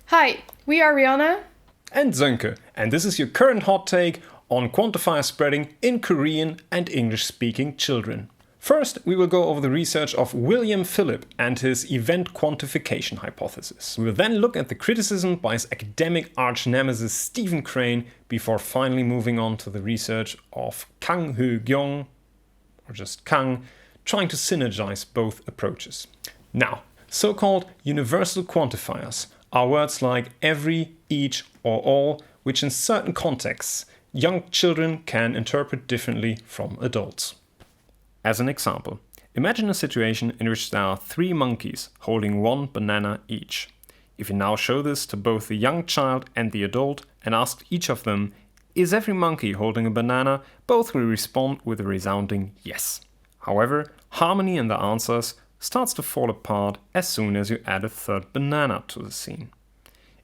Hi, we are Rihanna and Zönke, and this is your current hot take on quantifier spreading in Korean and English-speaking children. First, we will go over the research of William Philip and his event quantification hypothesis. We will then look at the criticism by his academic arch-nemesis Stephen Crain before finally moving on to the research of Kang Hye-Kyung, or just Kang, trying to synergize both approaches. Now, so-called universal quantifiers are words like every, each, or all, which in certain contexts, young children can interpret differently from adults. As an example, imagine a situation in which there are 3 monkeys holding 1 banana each. If you now show this to both the young child and the adult and ask each of them, is every monkey holding a banana? Both will respond with a resounding yes. However, harmony in the answers starts to fall apart as soon as you add a 3rd banana to the scene.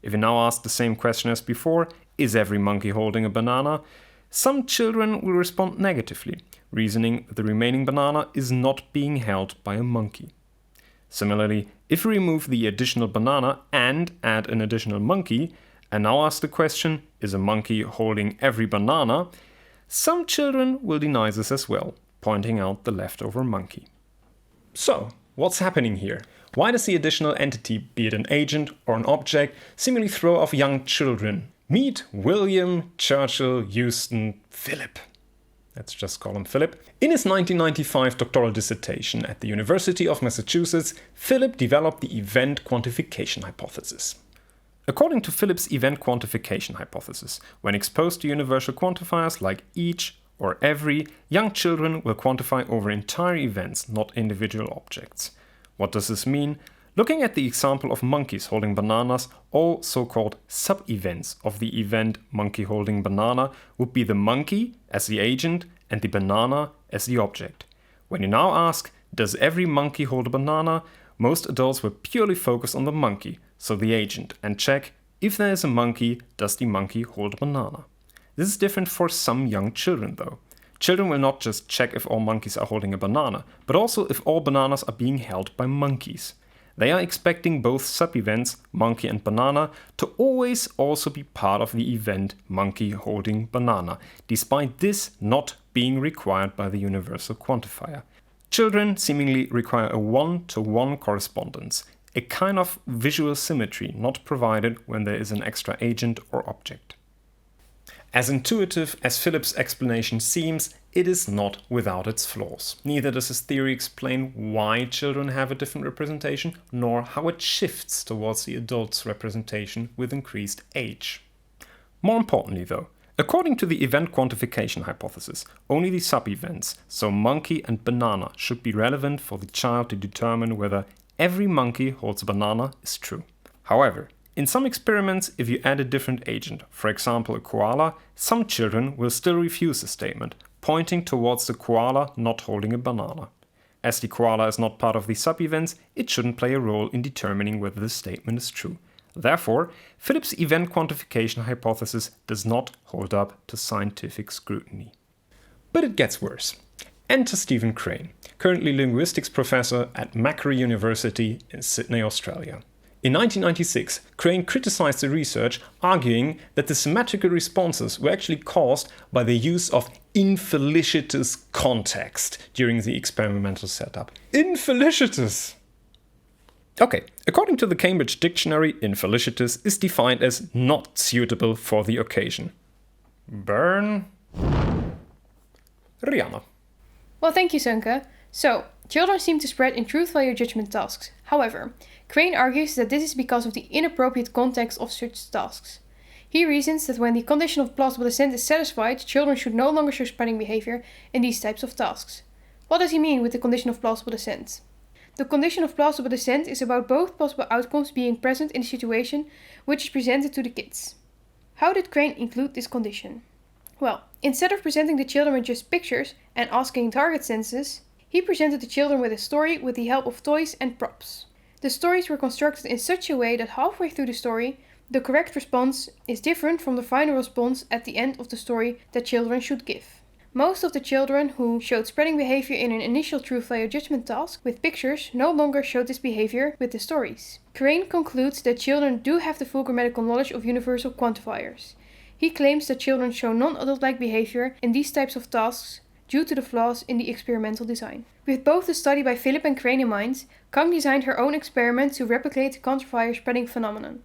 If you now ask the same question as before, is every monkey holding a banana? Some children will respond negatively, reasoning that the remaining banana is not being held by a monkey. Similarly, if we remove the additional banana and add an additional monkey, and now ask the question, is a monkey holding every banana? Some children will deny this as well, pointing out the leftover monkey. So, what's happening here? Why does the additional entity, be it an agent or an object, seemingly throw off young children? Meet William, Churchill, Houston, Philip. Let's just call him Philip. In his 1995 doctoral dissertation at the University of Massachusetts, Philip developed the event quantification hypothesis. According to Philip's event quantification hypothesis, when exposed to universal quantifiers like each or every, young children will quantify over entire events, not individual objects. What does this mean? Looking at the example of monkeys holding bananas, all so-called sub-events of the event monkey holding banana would be the monkey as the agent and the banana as the object. When you now ask, does every monkey hold a banana? Most adults will purely focus on the monkey, so the agent, and check, if there is a monkey, does the monkey hold a banana? This is different for some young children though. Children will not just check if all monkeys are holding a banana, but also if all bananas are being held by monkeys. They are expecting both sub-events, monkey and banana, to always also be part of the event monkey holding banana, despite this not being required by the universal quantifier. Children seemingly require a one-to-one correspondence, a kind of visual symmetry not provided when there is an extra agent or object. As intuitive as Philip's explanation seems, it is not without its flaws. Neither does his theory explain why children have a different representation, nor how it shifts towards the adult's representation with increased age. More importantly though, according to the event quantification hypothesis, only the sub-events, so monkey and banana, should be relevant for the child to determine whether every monkey holds a banana is true. However, in some experiments, if you add a different agent, for example a koala, some children will still refuse the statement, pointing towards the koala not holding a banana. As the koala is not part of the sub-events, it shouldn't play a role in determining whether the statement is true. Therefore, Philip's event quantification hypothesis does not hold up to scientific scrutiny. But it gets worse. Enter Stephen Crain, currently linguistics professor at Macquarie University in Sydney, Australia. In 1996, Crain criticized the research, arguing that the symmetrical responses were actually caused by the use of infelicitous context during the experimental setup. Infelicitous! Okay, according to the Cambridge Dictionary, infelicitous is defined as not suitable for the occasion. Burn. Rihanna. Well, thank you, Zönke. So, children seem to spread in truth value judgment tasks. However, Crain argues that this is because of the inappropriate context of such tasks. He reasons that when the condition of plausible dissent is satisfied, children should no longer show spreading behavior in these types of tasks. What does he mean with the condition of plausible dissent? The condition of plausible dissent is about both possible outcomes being present in the situation which is presented to the kids. How did Crain include this condition? Well, instead of presenting the children with just pictures and asking target sentences, he presented the children with a story with the help of toys and props. The stories were constructed in such a way that halfway through the story, the correct response is different from the final response at the end of the story that children should give. Most of the children who showed spreading behavior in an initial truth-value judgment task with pictures no longer showed this behavior with the stories. Crain concludes that children do have the full grammatical knowledge of universal quantifiers. He claims that children show non-adult-like behavior in these types of tasks due to the flaws in the experimental design. With both the study by Philip and Crain in mind, Kang designed her own experiment to replicate the quantifier spreading phenomenon.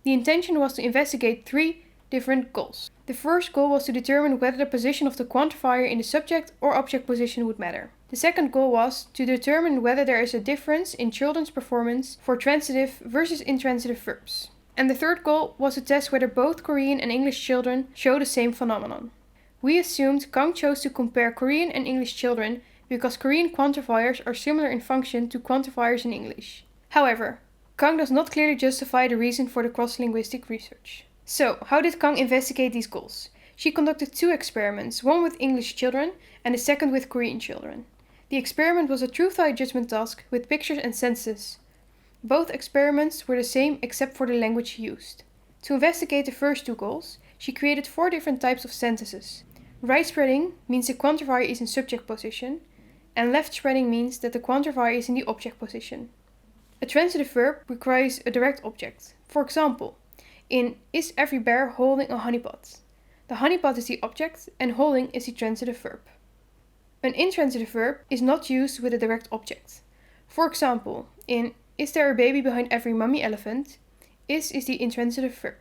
The intention was to investigate 3 different goals. The first goal was to determine whether the position of the quantifier in the subject or object position would matter. The second goal was to determine whether there is a difference in children's performance for transitive versus intransitive verbs. And the third goal was to test whether both Korean and English children show the same phenomenon. We assumed Kang chose to compare Korean and English children because Korean quantifiers are similar in function to quantifiers in English. However, Kang does not clearly justify the reason for the cross-linguistic research. So, how did Kang investigate these goals? She conducted 2 experiments, one with English children and the second with Korean children. The experiment was a truth-value judgment task with pictures and sentences. Both experiments were the same except for the language used. To investigate the first 2 goals, she created 4 different types of sentences. Right spreading means the quantifier is in subject position, and left spreading means that the quantifier is in the object position. A transitive verb requires a direct object. For example, in is every bear holding a honeypot? The honeypot is the object and holding is the transitive verb. An intransitive verb is not used with a direct object. For example, in is there a baby behind every mummy elephant? Is the intransitive verb.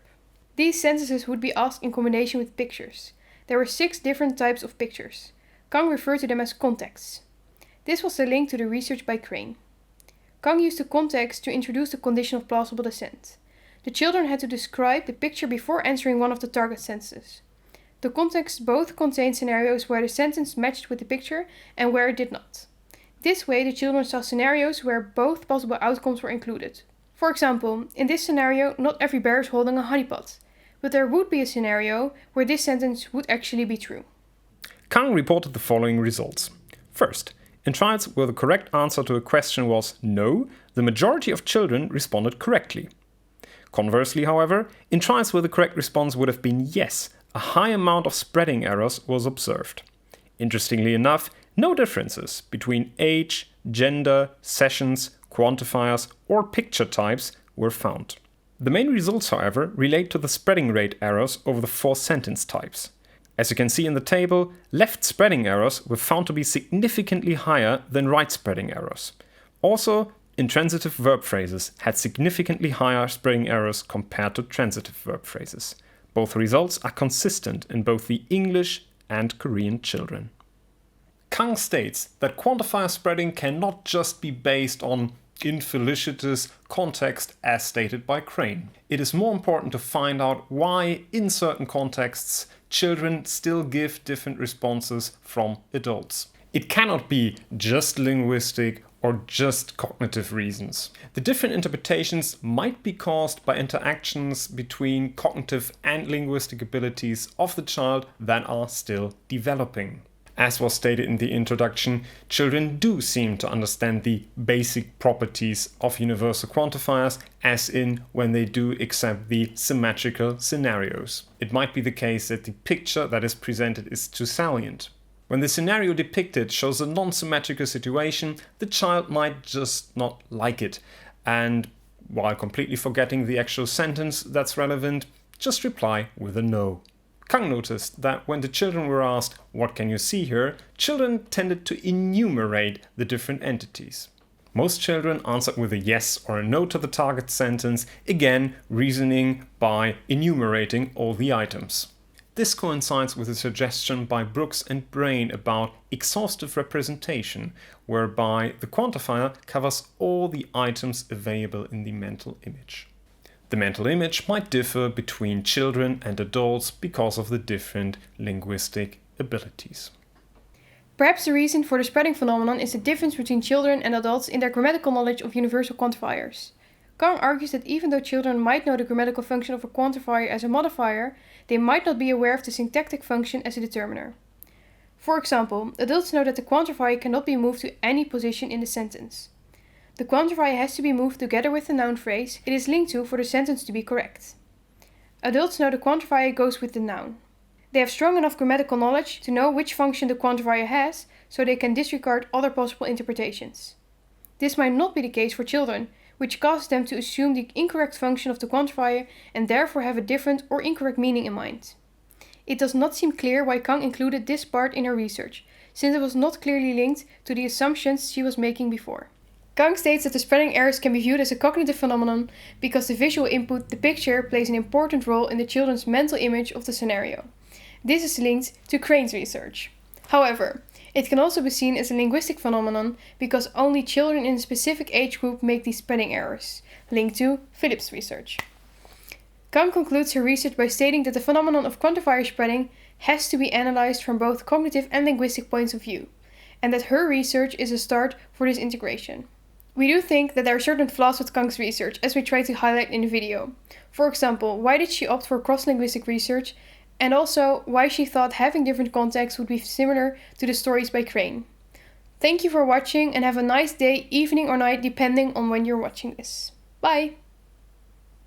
These sentences would be asked in combination with pictures. There were 6 different types of pictures. Kang referred to them as contexts. This was the link to the research by Crain. Kang used the context to introduce the condition of plausible dissent. The children had to describe the picture before answering one of the target sentences. The context both contained scenarios where the sentence matched with the picture and where it did not. This way, the children saw scenarios where both possible outcomes were included. For example, in this scenario, not every bear is holding a honeypot, but there would be a scenario where this sentence would actually be true. Kang reported the following results. First, in trials where the correct answer to a question was no, the majority of children responded correctly. Conversely, however, in trials where the correct response would have been yes, a high amount of spreading errors was observed. Interestingly enough, no differences between age, gender, sessions, quantifiers, or picture types were found. The main results, however, relate to the spreading rate errors over the 4 sentence types. As you can see in the table, left spreading errors were found to be significantly higher than right spreading errors. Also, intransitive verb phrases had significantly higher spreading errors compared to transitive verb phrases. Both results are consistent in both the English and Korean children. Kang states that quantifier spreading cannot just be based on infelicitous context as stated by Crain. It is more important to find out why, in certain contexts, children still give different responses from adults. It cannot be just linguistic or just cognitive reasons. The different interpretations might be caused by interactions between cognitive and linguistic abilities of the child that are still developing. As was stated in the introduction, children do seem to understand the basic properties of universal quantifiers, as in when they do accept the symmetrical scenarios. It might be the case that the picture that is presented is too salient. When the scenario depicted shows a non-symmetrical situation, the child might just not like it, and while completely forgetting the actual sentence that's relevant, just reply with a no. Kang noticed that when the children were asked, "What can you see here?" children tended to enumerate the different entities. Most children answered with a yes or a no to the target sentence, again reasoning by enumerating all the items. This coincides with a suggestion by Brooks and Braine about exhaustive representation, whereby the quantifier covers all the items available in the mental image. The mental image might differ between children and adults because of the different linguistic abilities. Perhaps the reason for the spreading phenomenon is the difference between children and adults in their grammatical knowledge of universal quantifiers. Kang argues that even though children might know the grammatical function of a quantifier as a modifier, they might not be aware of the syntactic function as a determiner. For example, adults know that the quantifier cannot be moved to any position in the sentence. The quantifier has to be moved together with the noun phrase it is linked to for the sentence to be correct. Adults know the quantifier goes with the noun. They have strong enough grammatical knowledge to know which function the quantifier has, so they can disregard other possible interpretations. This might not be the case for children, which causes them to assume the incorrect function of the quantifier and therefore have a different or incorrect meaning in mind. It does not seem clear why Kang included this part in her research, since it was not clearly linked to the assumptions she was making before. Kang states that the spreading errors can be viewed as a cognitive phenomenon because the visual input, the picture, plays an important role in the children's mental image of the scenario. This is linked to Crain's research. However, it can also be seen as a linguistic phenomenon because only children in a specific age group make these spreading errors, linked to Philip's research. Kang concludes her research by stating that the phenomenon of quantifier spreading has to be analyzed from both cognitive and linguistic points of view, and that her research is a start for this integration. We do think that there are certain flaws with Kang's research, as we try to highlight in the video. For example, why did she opt for cross-linguistic research, and also why she thought having different contexts would be similar to the stories by Crain. Thank you for watching and have a nice day, evening or night depending on when you're watching this. Bye!